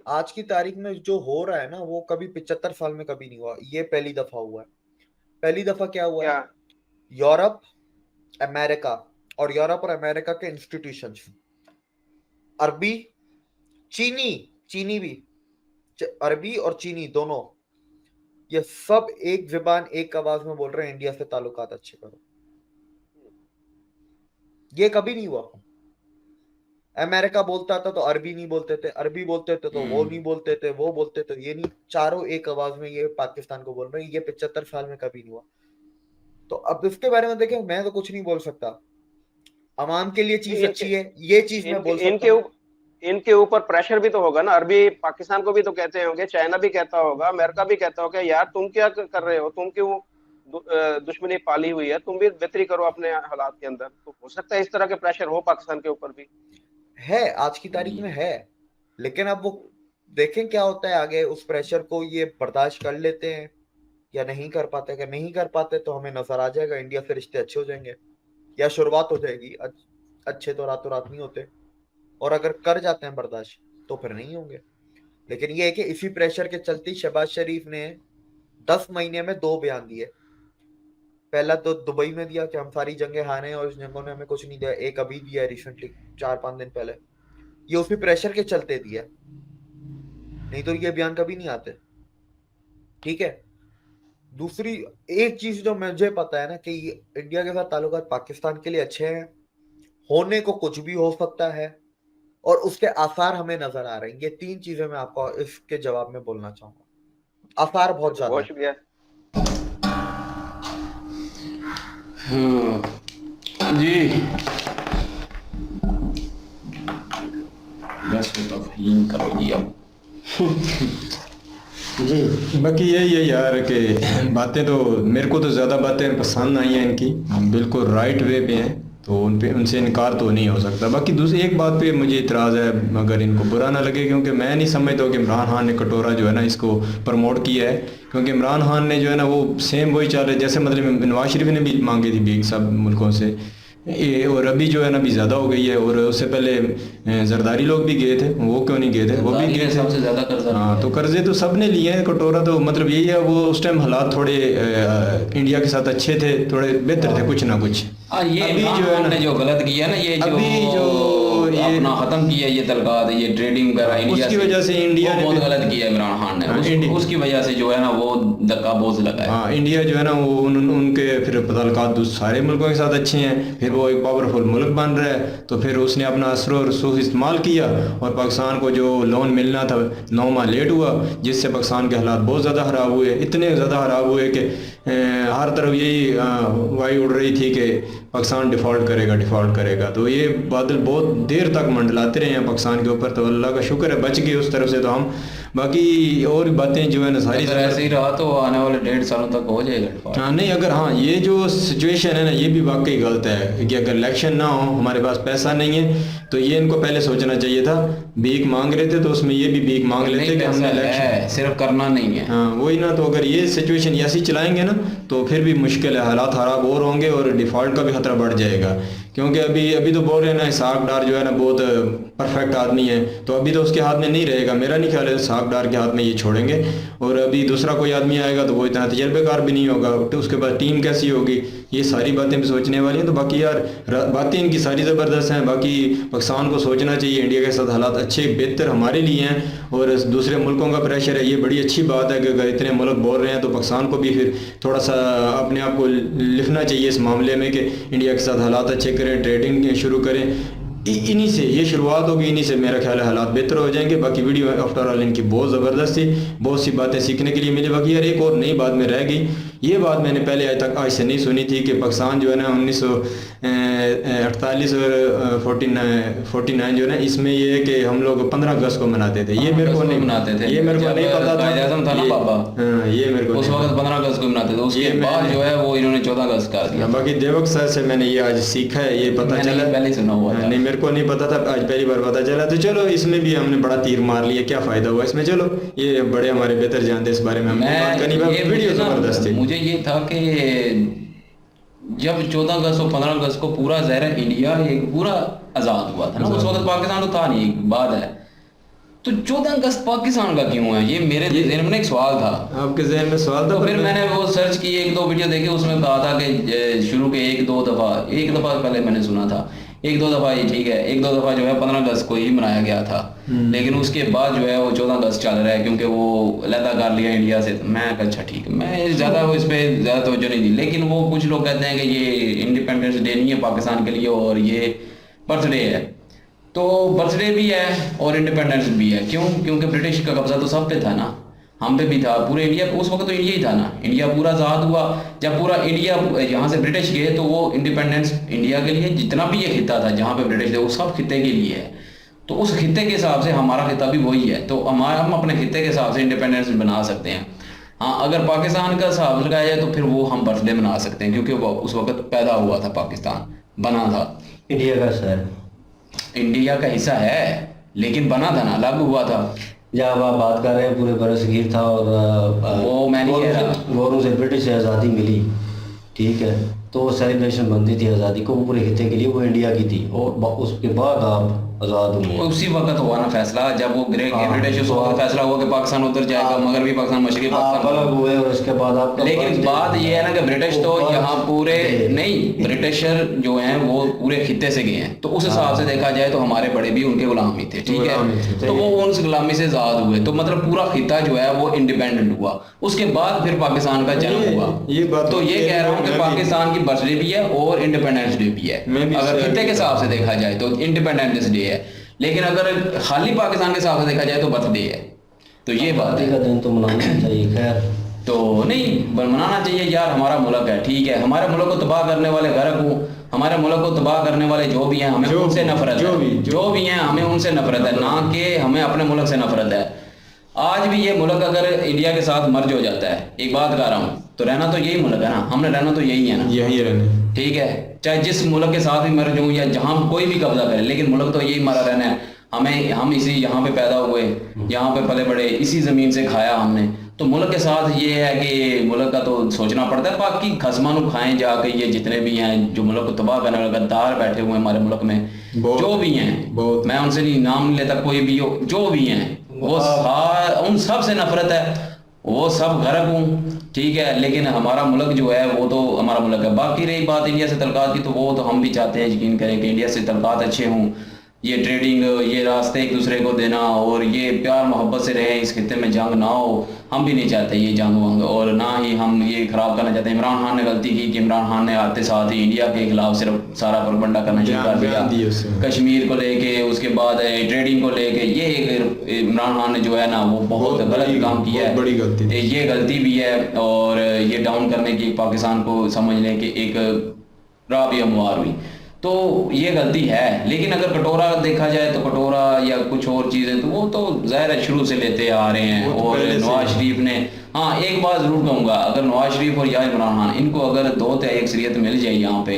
आज की तारीख में जो हो रहा है ना, वो कभी 75 साल में कभी नहीं हुआ, ये पहली दफा हुआ है। पहली दफा क्या हुआ है, क्या यूरोप, अमेरिका और यूरोप और अमेरिका के इंस्टीट्यूशंस, अरबी, चीनी भी, अरबी और चीनी दोनों, ये सब एक जुबान एक आवाज में बोल रहे हैं इंडिया से ताल्लुकात अच्छे करो। ये कभी नहीं हुआ। अमेरिका बोलता था तो अरबी नहीं बोलते थे, अरबी बोलते थे तो वो नहीं बोलते थे, वो बोलते थे ये नहीं, चारों एक आवाज में ये पाकिस्तान को बोल रहे हैं। ये 75 साल में कभी नहीं हुआ। तो अब इसके बारे में देखें, मैं तो कुछ नहीं बोल सकता, अवाम के लिए चीज अच्छी है, ये चीज मैं बोल सकता हूँ। इनके ऊपर प्रेशर भी तो होगा ना, अरबी पाकिस्तान को भी तो कहते होंगे, चाइना भी कहता होगा, अमेरिका भी कहता होगा यार तुम क्या कर रहे हो, तुम क्यों दुश्मनी पाली हुई है, तुम भी बेहतरी करो अपने हालात के अंदर। तो हो सकता है इस तरह के प्रेशर हो पाकिस्तान के ऊपर भी, है आज की तारीख में है। लेकिन अब वो देखें क्या होता है आगे, उस प्रेशर को ये बर्दाश्त कर लेते हैं या नहीं कर पाते। अगर नहीं कर पाते तो हमें नजर आ जाएगा इंडिया से रिश्ते अच्छे हो जाएंगे, या शुरुआत हो जाएगी। अच्छे तो रातों रात नहीं होते, और अगर कर जाते हैं बर्दाश्त तो फिर नहीं होंगे। लेकिन ये है कि इसी प्रेशर के चलते शहबाज शरीफ ने 10 महीने में 2 बयान दिए। पहला तो दुबई में दिया कि हम सारी जंगें हारे हैं और इस जंगों ने हमें कुछ नहीं दिया, एक अभी दिया रिसेंटली 4-5 दिन पहले, ये उसी प्रेशर के चलते दिया, नहीं तो ये बयान कभी नहीं आते। ठीक है, दूसरी एक चीज जो मुझे पता है ना कि इंडिया के साथ ताल्लुकात पाकिस्तान के लिए अच्छे हैं, होने को कुछ भी हो सकता है, और उसके आसार हमें नजर आ रहे हैं। ये 3 चीजें मैं आपको इसके जवाब में बोलना चाहूंगा। आसार बहुत ज्यादा बहुत है। शुक्रिया। जी बस तो फहीम करो जी अब। जी बाकी यही है यार कि बातें तो मेरे को तो ज़्यादा बातें पसंद आई हैं इनकी, बिल्कुल राइट वे पे हैं, तो उनसे इनकार तो नहीं हो सकता। बाकी दूसरी एक बात पे मुझे इतराज़ है, अगर इनको बुरा ना लगे, क्योंकि मैं नहीं समझता कि इमरान खान ने कटोरा जो है ना इसको प्रमोट किया है, क्योंकि इमरान खान ने जो है ना वो सेम वही चाल है जैसे मतलब नवाज शरीफ ने भी मांगी थी भीख सब मुल्कों से, और अभी जो है ना अभी ज़्यादा हो गई है। और उससे पहले जरदारी लोग भी गए थे, वो क्यों नहीं गए थे, वो भी गए थे। सबसे ज्यादा कर्जा हाँ, तो कर्जे तो सबने लिए हैं। कटोरा तो मतलब यही है, वो उस टाइम हालात थोड़े इंडिया के साथ अच्छे थे, थोड़े बेहतर थे कुछ ना कुछ। ये अभी जो है ना जो गलत किया ना, ये अभी जो ये अपना खत्म किया ये तलकात, ये ट्रेडिंग करा इंडिया उसकी वजह से इंडिया ने बहुत गलत किया इमरान खान ने। उसकी वजह से जो है ना वो धक्का बोझ लगा है। हाँ, इंडिया जो है ना वो उनके फिर तल्लुकात सारे मुल्कों के साथ अच्छे हैं, फिर वो एक पावरफुल मुल्क बन रहा है, तो फिर उसने अपना असर और रसूख इस्तेमाल किया और पाकिस्तान को जो लोन मिलना था 9 माह लेट हुआ, जिससे पाकिस्तान के हालात बहुत ज़्यादा ख़राब हुए, इतने ज़्यादा ख़राब हुए कि हर तरफ यही वाई उड़ रही थी कि पाकिस्तान डिफ़ॉल्ट करेगा। तो ये बादल बहुत देर तक मंडलाते रहे हैं पाकिस्तान के ऊपर, तो अल्लाह का शुक्र है बच गए उस तरफ से। तो हम बाकी और बातें जो है ना सारी ऐसे ही रहा तो आने वाले 1.5 सालों तक हो जाएगा। हाँ नहीं, अगर हाँ ये जो सिचुएशन है ना ये भी वाकई गलत है कि अगर इलेक्शन ना हो, हमारे पास पैसा नहीं है, तो ये इनको पहले सोचना चाहिए था। भीख मांग रहे थे तो उसमें ये भी भीख मांग लेते कि हमने इलेक्शन, सिर्फ करना नहीं है। हाँ वही ना। तो अगर ये सिचुएशन ऐसी चलाएंगे ना तो फिर भी मुश्किल है, हालात खराब और होंगे और डिफ़ॉल्ट का भी खतरा बढ़ जाएगा। क्योंकि अभी तो बोल रहे हैं ना इसहाक डार जो है ना बहुत परफेक्ट आदमी है, तो अभी तो उसके हाथ में नहीं रहेगा। मेरा नहीं ख्याल है इसहाक डार के हाथ में ये छोड़ेंगे, और अभी दूसरा कोई आदमी आएगा तो वो इतना तजर्बेकार भी नहीं होगा, तो उसके बाद टीम कैसी होगी, ये सारी बातें भी सोचने वाली हैं। तो बाकी यार बातें इनकी सारी ज़बरदस्त हैं। बाकी पाकिस्तान को सोचना चाहिए, इंडिया के साथ हालात अच्छे बेहतर हमारे लिए हैं, और दूसरे मुल्कों का प्रेशर है, ये बड़ी अच्छी बात है कि अगर इतने मुल्क बोल रहे हैं तो पाकिस्तान को भी फिर थोड़ा सा अपने आप को लिखना चाहिए इस मामले में कि इंडिया के साथ हालात अच्छे करें, ट्रेडिंग शुरू करें। इन्हीं से ये शुरुआत होगी, इन्हीं से मेरा ख्याल है हालात बेहतर हो जाएंगे। बाकी वीडियो आफ्टर ऑल इनकी बहुत ज़बरदस्त थी, बहुत सी बातें सीखने के लिए मिली। बाकी यार एक और नई बात में रह गई, ये बात मैंने पहले आज से नहीं सुनी थी कि पाकिस्तान जो है ना 1948 और 49 जो है ना, इसमें ये है कि हम लोग 15 अगस्त को मनाते थे। ये मेरे को नहीं मनाते थे, ये मेरे को नहीं पता था। था ना बाबा, ये मेरे को उस वक्त 15 अगस्त को मनाते थे, उसके बाद जो है वो इन्होंने 14 अगस्त कर दिया। बाकी देवक सर से मैंने ये आज सीखा है, ये पता चला, पहले सुना हुआ था। नहीं मेरे को नहीं पता था, आज पहली बार पता चला। तो चलो इसमें भी हमने बड़ा तीर मार लिया, क्या फायदा हुआ इसमें। चलो ये बड़े हमारे बेहतर जानते इस बारे में, हमने बात करनी। वीडियो जबरदस्त थी। मुझे ये था कि जब 14 अगस्त और 15 अगस्त को पूरा ज़हरा इंडिया एक पूरा आज़ाद हुआ था ना, उस वक्त पाकिस्तान तो था नहीं, एक बात है, तो 14 अगस्त पाकिस्तान का क्यों है, ये मेरे ज़हन में एक सवाल था। आपके ज़हन में सवाल था? तो फिर मैंने वो सर्च की, 1-2 वीडियो देखे, उसमें कहा था कि शुरू के एक दो दफ़ा पहले मैंने सुना था, 1-2 दफ़ा ये ठीक है, 1-2 दफ़ा जो है 15 अगस्त को ही मनाया गया था, लेकिन उसके बाद जो है वो 14 अगस्त चल रहा है क्योंकि वो अलहदा कर लिया इंडिया से। मैं अच्छा ठीक है, मैं ज़्यादा इस पर ज़्यादा तवज्जो नहीं दी, लेकिन वो कुछ लोग कहते हैं कि ये इंडिपेंडेंस डे नहीं है पाकिस्तान के लिए और ये बर्थडे है। तो बर्थडे भी है और इंडिपेंडेंस भी है, क्यों? क्योंकि ब्रिटिश का कब्जा तो सब पे था ना, हम पे भी था, पूरे इंडिया, उस वक्त तो इंडिया ही था ना, इंडिया पूरा आज़ाद हुआ जब पूरा इंडिया यहाँ से ब्रिटिश गए, तो वो इंडिपेंडेंस इंडिया के लिए, जितना भी ये खिता था जहाँ पे ब्रिटिश थे वो सब खिते के लिए है, तो उस खिते के हिसाब से हमारा खिता भी वही है, तो हम अपने खिते के हिसाब से इंडिपेंडेंस बना सकते हैं। हाँ, अगर पाकिस्तान का हिसाब लगाया जाए तो फिर वो हम बर्थडे मना सकते हैं, क्योंकि वो उस वक्त पैदा हुआ था, पाकिस्तान बना था, इंडिया का सर इंडिया का हिस्सा है, लेकिन बना था ना, लागू हुआ था। जब आप बात कर रहे हैं पूरे बरसगीर था और वो मैं नहीं कह रहा, गौरों से ब्रिटिश से आज़ादी मिली, ठीक है, तो सेलिब्रेशन बनती थी आज़ादी को, वो पूरे खिते के लिए, वो इंडिया की थी, और उसके बाद आप आज़ाद हुए। उसी वक्त हुआ ना फैसला, जब वो ब्रिटिश उस वक्त फैसला हुआ कि पाकिस्तान उधर जाएगा, मगरबी पाकिस्तान, मशरकी पाकिस्तान अलग हुए, और उसके बाद आप, लेकिन बात ये है ना कि ब्रिटिश तो यहाँ पूरे नहीं, ब्रिटिशर जो हैं वो पूरे खिते से गए हैं, तो उस हिसाब से देखा जाए तो हमारे बड़े भी उनके गुलाम ही थे, ठीक है, तो वो उन गुलामी से आज़ाद हुए, तो मतलब पूरा खिता जो है वो इंडिपेंडेंट हुआ, उसके बाद फिर पाकिस्तान का जन्म हुआ। ये बात तो ये कह रहा हूँ कि पाकिस्तान की बर्थडे भी है और इंडिपेंडेंस डे भी है, अगर खिते के हिसाब से देखा जाए तो इंडिपेंडेंस डे है, लेकिन अगर खाली पाकिस्तान के हिसाब से देखा जाए तो बर्थडे है। तो ये बात है, का दिन तो मनाना चाहिए, खैर तो नहीं मनाना चाहिए यार, हमारा मुल्क है, ठीक है, हमारे मुल्क को तबाह करने वाले गरक हो, हमारे मुल्क को तबाह करने वाले जो भी हैं, हमें उनसे नफरत है, जो भी हैं हमें उनसे नफरत है, ना कि हमें अपने मुल्क से नफरत है। आज भी ये मुल्क अगर इंडिया के साथ मर्ज हो जाता है, एक बात कह रहा हूँ, तो रहना तो यही मुल्क है ना, हमने रहना तो यही है ना, यही रहना, ठीक है, चाहे जिस मुल्क के साथ भी मर्ज हो या जहाँ कोई भी कब्जा करे, लेकिन मुल्क तो यही हमारा रहना है। हम इसी यहाँ पे पैदा हुए, यहाँ पे पले बड़े, इसी ज़मीन से खाया हमने। तो मुल्क के साथ ये है कि मुल्क का तो सोचना पड़ता है। बाकी खसमानु खाएं जाके ये जितने भी हैं जो मुल्क को तबाह करने वाले गद्दार बैठे हुए हैं हमारे मुल्क में, जो भी हैं, मैं उनसे नहीं नाम नहीं लेता, कोई भी हो, जो भी हैं, वो उन सब से नफरत है, वो सब गर्क हूँ, ठीक है। लेकिन हमारा मुल्क जो है वो तो हमारा मुल्क है। बाकी रही बात इंडिया से तल्लुकात की, तो वो तो हम भी चाहते हैं, यकीन करें कि इंडिया से तल्लुकात अच्छे हों, ये ट्रेडिंग, ये रास्ते एक दूसरे को देना और ये प्यार मोहब्बत से रहे, इस खित्ते में जंग ना हो। हम भी नहीं चाहते ये जंग वंग, और ना ही हम ये खराब करना चाहते हैं। इमरान खान ने गलती की कि इमरान खान ने आते साथ ही इंडिया के खिलाफ सिर्फ सारा प्रोपगंडा करना शुरू कर दिया, कश्मीर को लेके, उसके बाद ट्रेडिंग को लेके। ये एक इमरान खान ने जो है ना वो बहुत गलत काम किया है, बड़ी गलती, ये गलती भी है। और ये डाउन करने की पाकिस्तान को समझ लें कि एक राह भी हमवार हुई, तो ये गलती है। लेकिन अगर कटोरा देखा जाए तो कटोरा या कुछ और चीज़ें तो वो तो ज़ाहिर है शुरू से लेते आ रहे हैं। और नवाज शरीफ ने, हाँ एक बात ज़रूर कहूँगा, अगर नवाज शरीफ और या इमरान खान इनको अगर 2-1 मिल जाए यहाँ पे,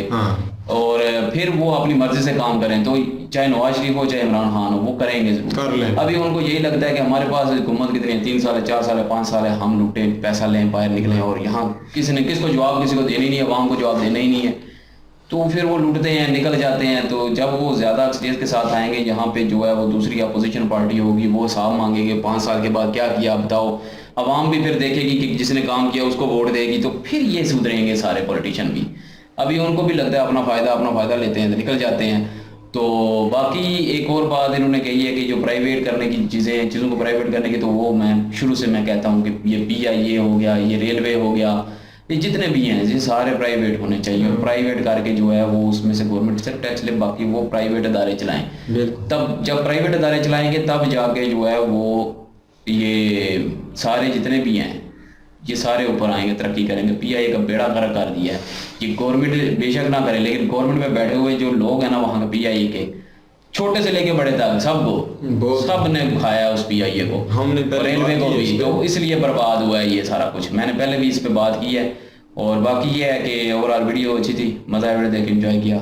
और फिर वो अपनी मर्जी से काम करें, तो चाहे नवाज शरीफ हो चाहे इमरान खान हो, वो करेंगे जरूर। अभी उनको यही लगता है कि हमारे पास हुकूमत कितनी है, 3 साल है, 4 साल है, 5 साल है, हम लुटे, पैसा लें, बाहर निकलें, और यहाँ किसको जवाब, किसी को देना ही नहीं है, अवाम को जवाब देना ही नहीं है, तो फिर वो लूटते हैं, निकल जाते हैं। तो जब वो ज़्यादा एक्सपीरियंस के साथ आएंगे यहाँ पे, जो है वो दूसरी अपोजिशन पार्टी होगी, वो हिसाब मांगेंगे 5 साल के बाद क्या किया बताओ। अवाम भी फिर देखेगी कि जिसने काम किया उसको वोट देगी, तो फिर ये सुधरेंगे सारे पॉलिटिशियन भी। अभी उनको भी लगता है अपना फ़ायदा लेते हैं, निकल जाते हैं। तो बाकी एक और बात इन्होंने कही है कि जो प्राइवेट करने की चीज़ों को प्राइवेट करने की, तो वो मैं शुरू से मैं कहता हूँ कि ये PIA हो गया, ये रेलवे हो गया, ये जितने भी हैं ये सारे प्राइवेट होने चाहिए। और प्राइवेट करके जो है वो उसमें से गवर्नमेंट से टैक्स ले, बाकी वो प्राइवेट अदारे चलाएं। तब जब प्राइवेट अदारे चलाएंगे तब जाके जो है वो ये सारे जितने भी हैं ये सारे ऊपर आएंगे, तरक्की करेंगे। PIA का बेड़ा गर्क कर दिया है कि गवर्नमेंट बेशक ना करे, लेकिन गवर्नमेंट में बैठे हुए जो लोग हैं ना वहाँ के PIA के, छोटे से लेके बड़े तक सब ने खाया उस PIA को, हमने रेलवे को भी, तो इसलिए बर्बाद हुआ है ये सारा कुछ। मैंने पहले भी इस पे बात की है। और बाकी ये है कि ओवरऑल वीडियो अच्छी थी, मज़ा आया वीडियो देख के, एंजॉय किया।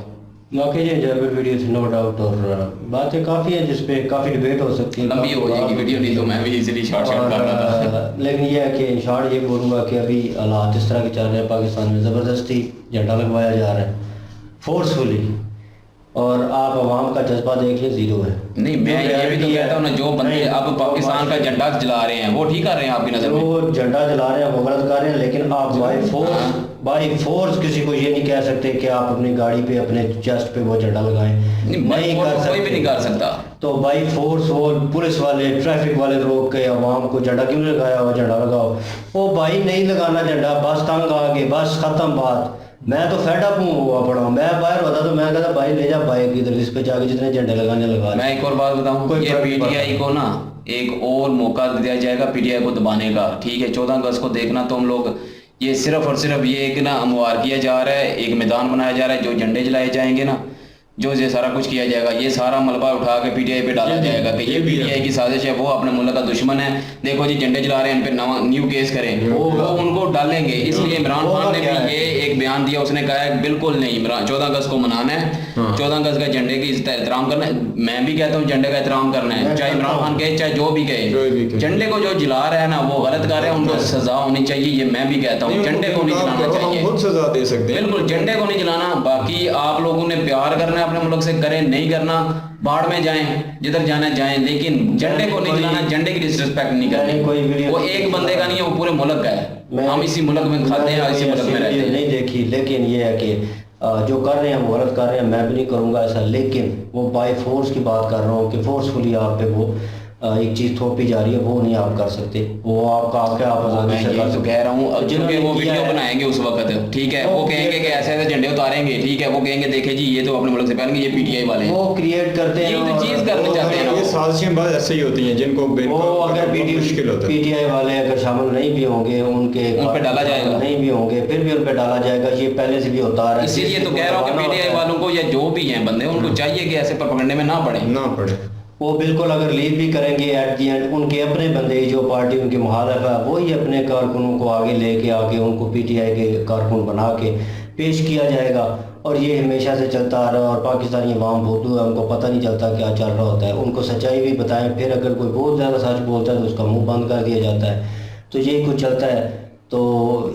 वाकई ये एंजॉयबल वीडियो थी, नो डाउट। और बातें काफ़ी है जिसपे काफ़ी डिबेट हो सकती है, लंबी हो जाएगी वीडियो, नहीं तो मैं भी इजीली शॉर्ट कर रहा था। लेकिन ये है कि इन शॉर्ट ये बोलूँगा कि अभी हालात इस तरह के चल रहे हैं पाकिस्तान में, ज़बरदस्ती झंडा लगवाया जा रहा है फोर्सफुली, और आप अवाम का जज्बा देखिए ज़ीरो है। नहीं, मैं ये भी तो कहता हूँ ना, जो बंदे अब पाकिस्तान का झंडा जला रहे हैं वो ठीक कर रहे हैं आपकी नज़र में? वो झंडा जला रहे हैं वो गलत कर रहे हैं, लेकिन आप बाई फोर्स किसी को ये नहीं कह सकते कि आप अपनी गाड़ी पे, अपने चेस्ट पे वो झंडा लगाएं, नहीं कर सकते, कोई भी नहीं कर सकता। तो बाई फोर्स वो पुलिस वाले, ट्रैफिक वाले रोक के अवाम को झंडा क्यों नहीं लगाया हुआ, झंडा लगाओ। वो भाई नहीं लगाना झंडा, बस तंग आ गए, बस खत्म बात। मैं तो फेड अप हुआ पड़ा हूँ, मैं बाहर होता तो मैं कहता भाई ले जा बाइक इधर, इस पे जाके जितने झंडे लगाने लगा। मैं एक और बात बताऊँ, ये PTI को ना एक और मौका दिया जाएगा PTI को दबाने का, ठीक है। 14 अगस्त को देखना तुम लोग, ये सिर्फ और सिर्फ ये एक ना हमवार किया जा रहा है, एक मैदान बनाया जा रहा है, जो झंडे जलाए जाएंगे ना, जो ये सारा कुछ किया जाएगा, ये सारा मलबा उठा के PTI पे डाला जाएगा कि ये PTI की साजिश है, वो अपने मुल्क का दुश्मन है, देखो जी झंडे जला रहे हैं, इन पे न्यू केस करें, वो उनको डालेंगे। इसलिए इमरान खान ने भी ये एक बयान दिया, उसने कहा है बिल्कुल नहीं, इमरान 14 अगस्त को मनाना है, 14 अगस्त का झंडे की एहतराम करना है। मैं भी कहता हूँ झंडे का एहतराम करना है, चाहे इमरान खान कहे चाहे जो भी कहे, झंडे को जो जला रहा है ना वो गलत कर रहे हैं, उनको सजा होनी चाहिए, ये मैं भी कहता हूँ। झंडे को नहीं जलाना चाहिए, सजा दे सकते हैं, बिल्कुल झंडे को नहीं जलाना। बाकी आप लोगों ने प्यार करना है अपने मुल्क से, करें, नहीं करना बाढ़ में जाएं, जिधर जाना जाएं, लेकिन झंडे को नहीं जलाना, झंडे की डिसरिस्पेक्ट नहीं करनी। वो एक बंदे का नहीं है, वो पूरे मुल्क का है। हम इसी मुल्क में खाते हैं, इसी मुल्क में रहते हैं। नहीं देखी, लेकिन ये है कि जो कर रहे हैं वो गलत कर रहे हैं, मैं भी नहीं करूँगा ऐसा, लेकिन वो बाय फोर्स की बात कर रहा हूँ कि फोर्सफुली आप पे वो एक चीज़ थोपी जा रही है, वो नहीं आप कर सकते, वो आपका आप आज़ादी से कर। तो कह रहा हूँ जिनके वो वीडियो बनाएंगे उस वक्त, ठीक है, वो कहेंगे कि ऐसे ऐसे झंडे उतारेंगे, ठीक है, वो कहेंगे देखे जी ये तो अपने मुल्क से पहले ये PTI वाले हैं, वो क्रिएट करते हैं, ये चीज़ करना चाहते हैं। ये साजिशें बात ऐसे ही होती हैं जिनको वो अगर मुश्किल होता है। PTI वाले अगर शामिल नहीं भी होंगे, उनके उन पे डाला जाएगा, नहीं भी होंगे फिर भी उन पे डाला जाएगा, ये पहले से भी होता आ रहा है। इसीलिए तो कह रहा हूँ कि PTI वालों को या जो भी हैं बंदे, उनको चाहिए कि ऐसे पकड़ने में ना पड़े। वो बिल्कुल अगर लीड भी करेंगे एट दी एंड, उनके अपने बंदे जो पार्टी उनकी मुखालिफ है वही अपने कारकुनों को आगे लेके आके उनको PTI के कारकुन बना के पेश किया जाएगा, और ये हमेशा से चलता आ रहा है। और पाकिस्तानी अवाम भोतू है, उनको पता नहीं चलता क्या चल रहा होता है। उनको सच्चाई भी बताएं, फिर अगर कोई बहुत ज़्यादा सच बोलता है तो उसका मुंह बंद कर दिया जाता है। तो यही कुछ चलता है। तो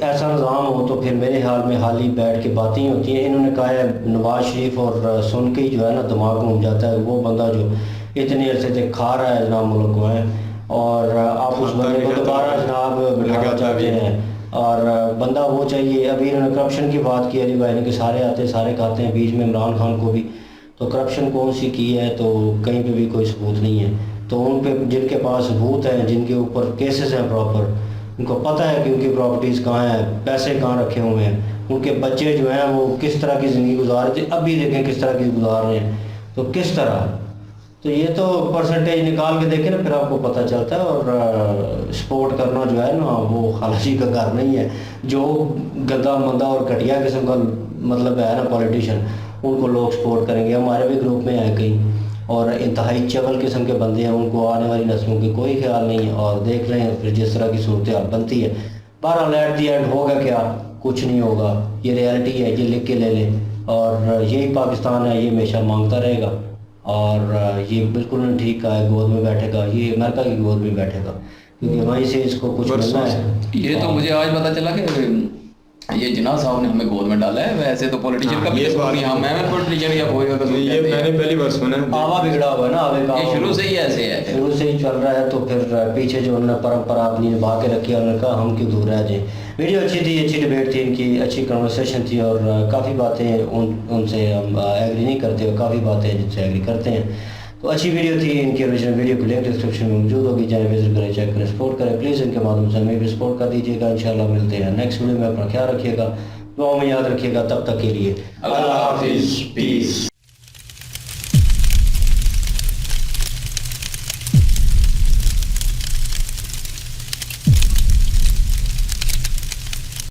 ऐसा निज़ाम हो तो फिर मेरे हाल में हाल ही बैठ के बातें ही होती हैं। इन्होंने कहा है नवाज शरीफ, और सुन के ही जो है ना दिमाग घूम जाता है। वो बंदा जो इतने अरसे से खा रहा है जनाब मुल्क में, और आप उस बंदे को दोबारा जनाब बिठाना चाहते हैं। और बंदा वो चाहिए। अभी इन्होंने करप्शन की बात की अली भाई ने कि सारे आते हैं सारे खाते हैं, बीच में इमरान खान को भी। तो करप्शन कौन सी की है? तो कहीं पे भी कोई सबूत नहीं है। तो उन पे जिनके पास सबूत हैं, जिनके ऊपर केसेस हैं प्रॉपर, उनको पता है कि उनकी प्रॉपर्टीज़ कहाँ हैं, पैसे कहाँ रखे हुए हैं, उनके बच्चे जो हैं वो किस तरह की ज़िंदगी गुजार रहे थे, अभी देखें किस तरह की गुजार रहे हैं। तो किस तरह, तो ये तो परसेंटेज निकाल के देखें ना, फिर आपको पता चलता है। और सपोर्ट करना जो है ना वो खालाजी का घर नहीं है। जो गंदा मंदा और घटिया किस्म का मतलब है ना पॉलिटिशियन, उनको लोग सपोर्ट करेंगे। हमारे भी ग्रुप में है कई, और इंतहाई चवल किस्म के बंदे हैं, उनको आने वाली नस्लों की कोई ख्याल नहीं है। और देख रहे हैं फिर जिस तरह की सूरत हाल बनती है। बहरहाल एट दी एंड होगा क्या? कुछ नहीं होगा। ये रियलिटी है, ये लिख के ले लें। और यही पाकिस्तान है, ये हमेशा मांगता रहेगा। और ये बिल्कुल नहीं ठीक कहा है, गोद में बैठेगा, ये अमेरिका की गोद में बैठेगा, क्योंकि वहीं से इसको कुछ मिलना है। ये तो मुझे आज पता चला कि ये जिन्ना साहब ने हमें गोद में डाला है। वैसे तो पॉलिटिशियन का भी यहाँ मैं पॉलिटिशियन या कोई ये मैंने पहली बार सुना है। आवा बिगड़ा हुआ है ना, आवे का ये शुरू से ही ऐसे है, शुरू से ही चल रहा है। तो फिर पीछे जो उन्होंने परंपरा अपनी निभा के रखी है, उन्होंने कहा हम क्यों दूर रह जाए। वीडियो अच्छी थी, अच्छी डिबेट थी इनकी, अच्छी कन्वर्सेशन थी। और काफ़ी बातें उनसे हम एग्री नहीं करते और काफ़ी बातें जिनसे एग्री करते हैं। तो अच्छी वीडियो थी इनकी। ओरिजिनल वीडियो की लिंक डिस्क्रिप्शन में मौजूद होगी, जाए विजिट करें, चेक करें, सपोर्ट करें प्लीज़। इनके माध्यम से हमें भी सपोर्ट कर दीजिएगा। इंशाल्लाह मिलते हैं नेक्स्ट वीडियो में। अपना ख्याल रखिएगा, दुआ में याद रखिएगा। तब तक के लिए अल्लाह हाफिज़, पीस।